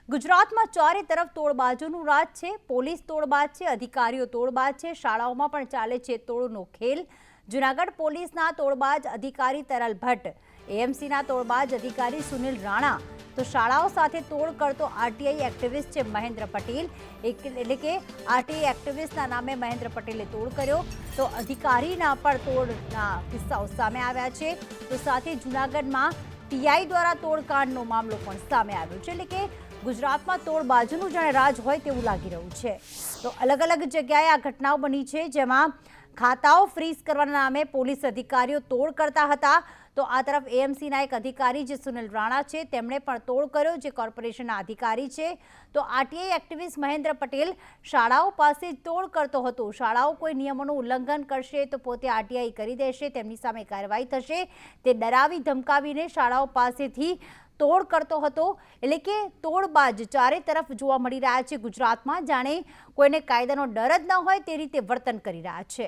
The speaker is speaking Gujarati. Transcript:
ગુજરાતમાં ચારે તરફ તોડબાજોનું રાજ છે। પોલીસ તોડબાજ છે, અધિકારીઓ તોડબાજ છે, શાળાઓમાં પણ ચાલે છે તોડનો ખેલ। જૂનાગઢ પોલીસના તોડબાજ અધિકારી તરલ ભટ્ટ, એએમસીના તોડબાજ અધિકારી સુનિલ રાણા, તો શાળાઓ સાથે તોડ કરતો આરટીઆઈ એક્ટિવિસ્ટ છે મહેન્દ્ર પટેલ। એટલે કે આરટીઆઈ એક્ટિવિસ્ટના નામે મહેન્દ્ર પટેલે તોડ કર્યો, તો અધિકારીના પણ તોડના કિસ્સાઓ સામે આવ્યા છે। તો સાથે જૂનાગઢમાં પીઆઈ દ્વારા તોડકાંડનો મામલો પણ સામે આવ્યો છે। એટલે કે ગુજરાતમાં તોડબાજોનું જાણે રાજ હોય તેવું લાગી રહ્યું છે। તો અલગ અલગ જગ્યાએ આ ઘટનાઓ બની છે, જેમાં ખાતાઓ ફ્રીઝ કરવાના નામે પોલીસ અધિકારીઓ તોડ કરતા હતા। તો આ તરફ એએમસીના એક અધિકારી જે સુનિલ રાણા છે તેમણે પણ તોડ કર્યો, જે કોર્પોરેશનના અધિકારી છે। તો આરટીઆઈ એક્ટિવિસ્ટ મહેન્દ્ર પટેલ શાળાઓ પાસે તોડ કરતો હતો। શાળાઓ કોઈ નિયમોનું ઉલ્લંઘન કરશે તો પોતે આરટીઆઈ કરી દેશે, તેમની સામે કાર્યવાહી થશે, તે ડરાવી ધમકાવીને શાળાઓ પાસેથી તોડ કરતો હતો। એટલે કે તોડબાજ ચારે તરફ જોવા મળી રહ્યા છે ગુજરાતમાં, જાણે કોઈને કાયદાનો ડર જ ન હોય તે રીતે વર્તન કરી રહ્યા છે।